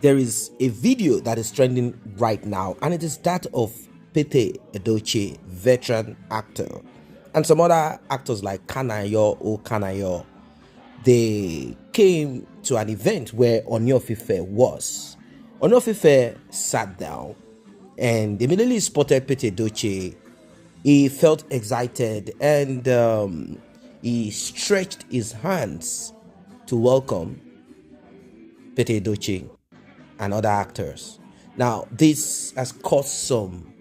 There is a video that is trending right now, and it is that of Edochie, veteran actor, and some other actors like Kanayo or Kanayo. They came to an event where Ooni of Ife was. Ooni of Ife sat down and immediately spotted Edochie. He felt excited and he stretched his hands to welcome Edochie and other actors. Now, this has caused some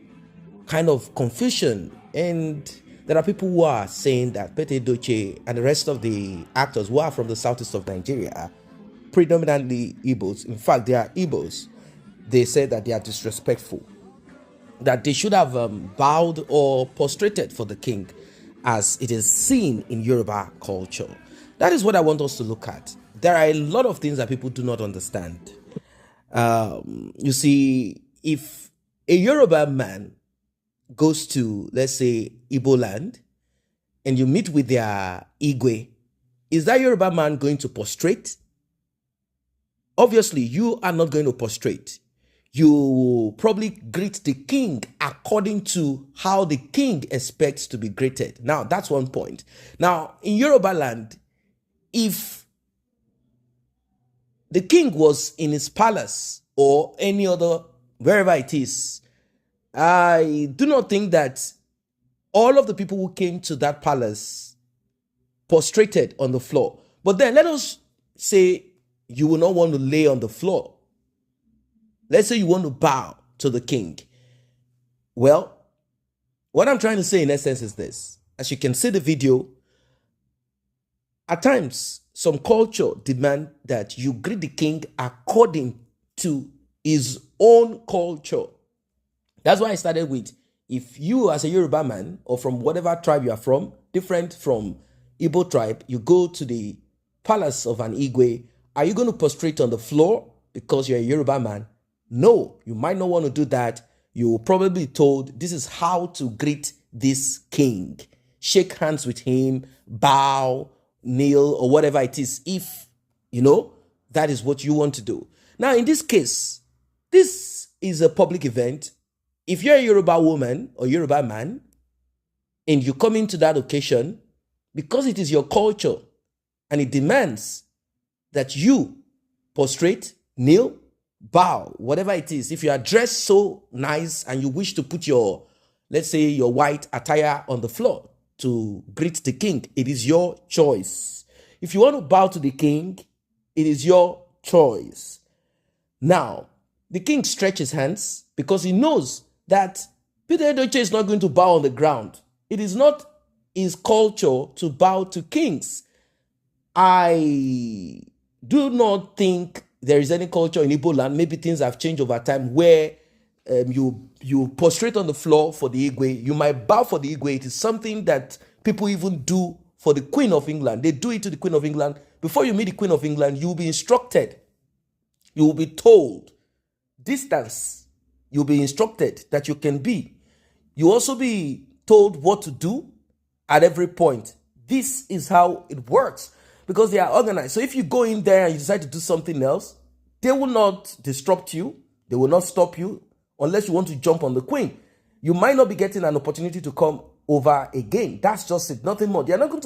kind of confusion, and there are people who are saying that Edochie and the rest of the actors who are from the southeast of Nigeria, predominantly Igbos, in fact, they are Igbos, they said that they are disrespectful, that they should have bowed or prostrated for the king as it is seen in Yoruba culture. That is what I want us to look at. There are a lot of things that people do not understand. You see, if a Yoruba man goes to, let's say, Igbo land, and you meet with their Igwe, is that Yoruba man going to prostrate? Obviously, you are not going to prostrate. You will probably greet the king according to how the king expects to be greeted. Now, that's one point. Now, in Yoruba land, if the king was in his palace or any other, wherever it is, I do not think that all of the people who came to that palace prostrated on the floor. But then let us say you will not want to lay on the floor. Let's say you want to bow to the king. Well, what I'm trying to say in essence is this. As you can see the video, at times, some culture demand that you greet the king according to his own culture. That's why I started with, if you as a Yoruba man or from whatever tribe you are from, different from Igbo tribe, you go to the palace of an Igwe, are you going to prostrate on the floor because you're a Yoruba man? No, you might not want to do that. You will probably be told this is how to greet this king. Shake hands with him, bow, kneel, or whatever it is, if, that is what you want to do. Now, in this case, this is a public event. If you're a Yoruba woman or Yoruba man, and you come into that occasion, because it is your culture, and it demands that you prostrate, kneel, bow, whatever it is. If you are dressed so nice and you wish to put your, let's say, your white attire on the floor to greet the king, it is your choice. If you want to bow to the king, it is your choice. Now, the king stretches hands because he knows that Edochie is not going to bow on the ground. It is not his culture to bow to kings. I do not think there is any culture in Igbo land, maybe things have changed over time, where you prostrate on the floor for the Igwe. You might bow for the Igwe. It is something that people even do for the Queen of England. They do it to the Queen of England. Before you meet the Queen of England, you will be instructed. You will be told distance. You'll be instructed that you can be. You also be told what to do at every point. This is how it works because they are organized. So if you go in there and you decide to do something else, they will not disrupt you. They will not stop you unless you want to jump on the queen. You might not be getting an opportunity to come over again. That's just it, nothing more. They are not going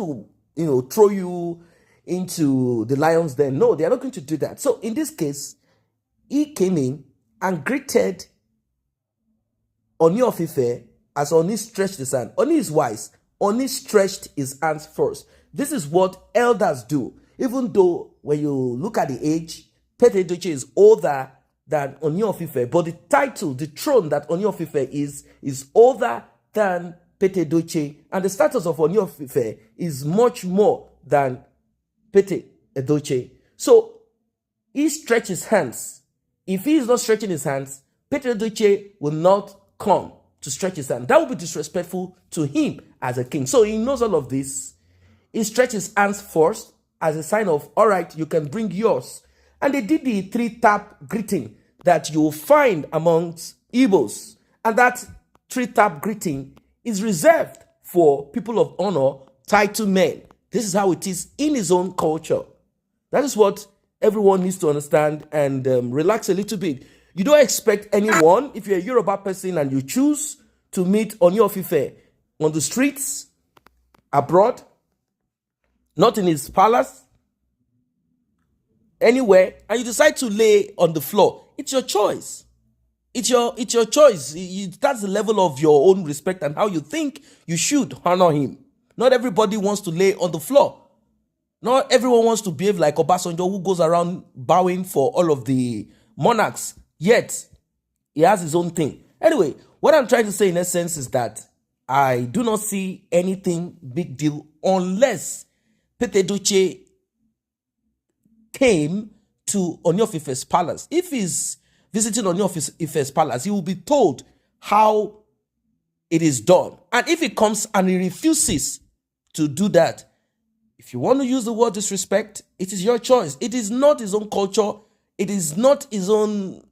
to, throw you into the lion's den. No, they are not going to do that. So in this case, he came in and greeted Ooni of Ife as Ooni stretched his hand. Ooni is wise. Ooni stretched his hands first. This is what elders do. Even though when you look at the age, Edochie is older than Ooni of Ife, but the title, the throne that Ooni of Ife is older than Edochie, and the status of Ooni of Ife is much more than Edochie. So he stretches his hands. If he is not stretching his hands, Edochie will not come to stretch his hand. That would be disrespectful to him as a king. So he knows all of this. He stretches his hands first as a sign of, all right, you can bring yours. And they did the 3-tap greeting that you will find amongst Igbos. And that 3-tap greeting is reserved for people of honor, title men. This is how it is in his own culture. That is what everyone needs to understand and relax a little bit. You don't expect anyone, if you're a Yoruba person and you choose to meet Ooni of Ife on the streets, abroad, not in his palace, anywhere, and you decide to lay on the floor, it's your choice. It's your choice. That's the level of your own respect and how you think you should honor him. Not everybody wants to lay on the floor. Not everyone wants to behave like Obasanjo, who goes around bowing for all of the monarchs. Yet, he has his own thing. Anyway, what I'm trying to say in essence is that I do not see anything big deal unless Edochie came to Ooni of Ife's palace. If he's visiting Ooni of Ife's palace, he will be told how it is done. And if he comes and he refuses to do that, if you want to use the word disrespect, it is your choice. It is not his own culture. It is not his own,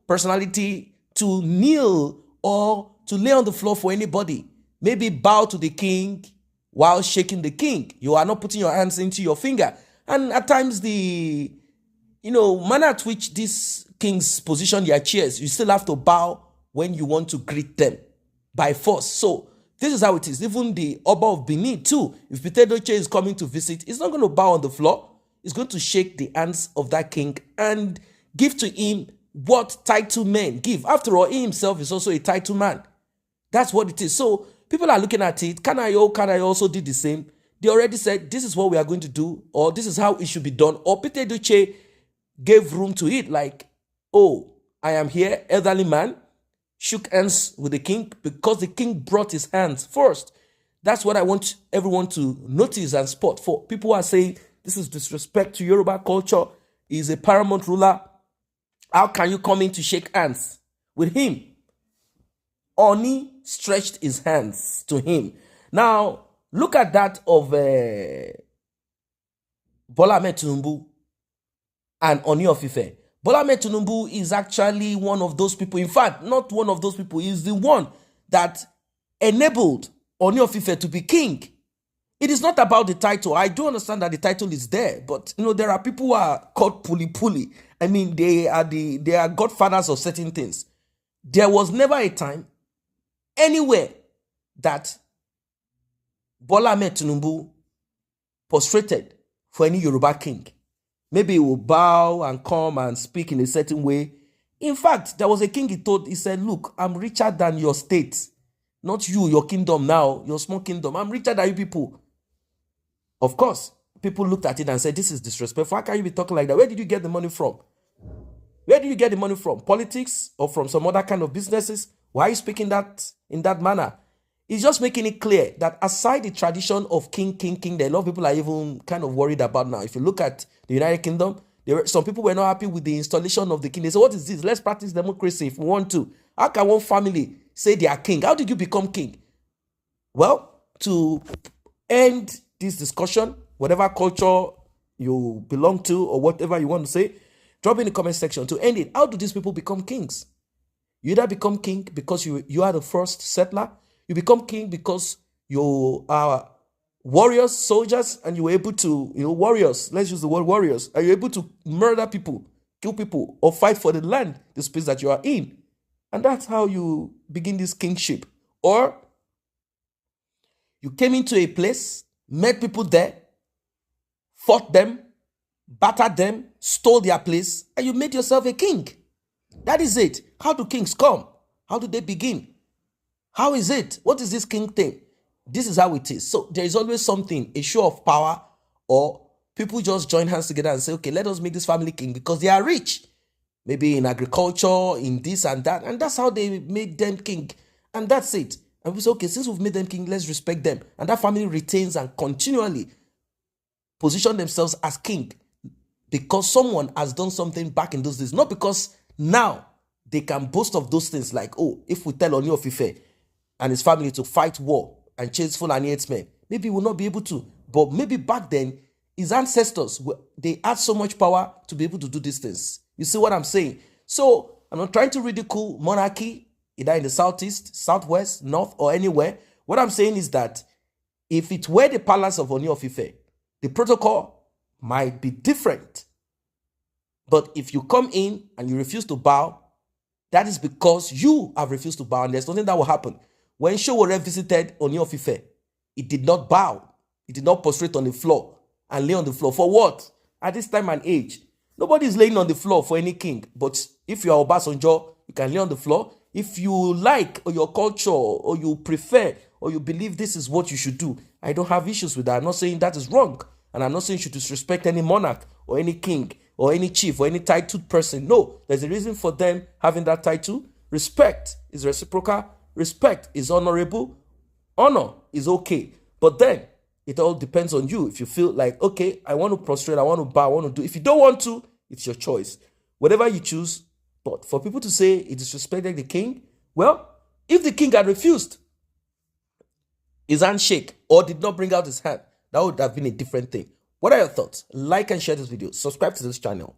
personality to kneel or to lay on the floor for anybody. Maybe bow to the king while shaking the king. You are not putting your hands into your finger. And at times the, manner at which these kings position their chairs, you still have to bow when you want to greet them by force. So this is how it is. Even the Oba of Benin too, if Edochie is coming to visit, he's not going to bow on the floor. He's going to shake the hands of that king and give to him what title men give. After all, he himself is also a title man. That's what it is. So people are looking at it. Can I also do the same? They already said, this is what we are going to do, or this is how it should be done. Or Edochie gave room to it, like, oh, I am here, elderly man, shook hands with the king because the king brought his hands first. That's what I want everyone to notice and spot. For people who are saying this is disrespect to Yoruba culture, he is a paramount ruler, how can you come in to shake hands with him? Ooni stretched his hands to him. Now, look at that of Bola Ahmed Tinubu and Ooni of Ife. Bola Ahmed Tinubu is actually one of those people. In fact, not one of those people. He's the one that enabled Ooni of Ife to be king. It is not about the title. I do understand that the title is there, but there are people who are called puli. I mean, they are godfathers of certain things. There was never a time anywhere that Bola Ahmed Tinubu prostrated for any Yoruba king. Maybe he will bow and come and speak in a certain way. In fact, there was a king he said, look, I'm richer than your state. Not you, your kingdom now, your small kingdom. I'm richer than you people. Of course, people looked at it and said, this is disrespectful. How can you be talking like that? Where did you get the money from? Where did you get the money from? Politics or from some other kind of businesses? Why are you speaking that in that manner? It's just making it clear that aside the tradition of king, there are a lot of people are even kind of worried about now. If you look at the United Kingdom, some people were not happy with the installation of the king. They said, what is this? Let's practice democracy if we want to. How can one family say they are king? How did you become king? Well, to end this discussion, whatever culture you belong to or whatever you want to say, drop in the comment section to end it. How do these people become kings? You either become king because you are the first settler. You become king because you are warriors, soldiers, and you were able to, warriors, let's use the word warriors, are you able to murder people, kill people, or fight for the land, the space that you are in? And that's how you begin this kingship. Or you came into a place, met people there, fought them, battered them, stole their place, and you made yourself a king. That is it. How do kings come? How do they begin? How is it? What is this king thing? This is how it is. So there is always something, a show of power, or people just join hands together and say, okay, let us make this family king because they are rich. Maybe in agriculture, in this and that. And that's how they made them king. And that's it. And we say, okay, since we've made them king, let's respect them. And that family retains and continually position themselves as king because someone has done something back in those days. Not because now they can boast of those things like, oh, if we tell Ooni of Ife and his family to fight war and chase Fulani herdsmen, maybe he will not be able to. But maybe back then, his ancestors, they had so much power to be able to do these things. You see what I'm saying? So I'm not trying to ridicule monarchy, either in the southeast, southwest, north, or anywhere. What I'm saying is that if it were the palace of Ooni of Ife, the protocol might be different. But if you come in and you refuse to bow, that is because you have refused to bow, and there's nothing that will happen. When Showore visited Ooni of Ife, he did not bow. He did not prostrate on the floor and lay on the floor. For what? At this time and age, nobody is laying on the floor for any king. But if you are Obasanjo, you can lay on the floor. If you like, or your culture, or you prefer, or you believe this is what you should do, I don't have issues with that. I'm not saying that is wrong. And I'm not saying you should disrespect any monarch or any king or any chief or any titled person. No, there's a reason for them having that title. Respect is reciprocal. Respect is honorable. Honor is okay. But then it all depends on you. If you feel like, okay, I want to prostrate, I want to bow, I want to do. If you don't want to, it's your choice. Whatever you choose. But for people to say it disrespected the king, well, if the king had refused his handshake or did not bring out his hand, that would have been a different thing. What are your thoughts? Like and share this video. Subscribe to this channel.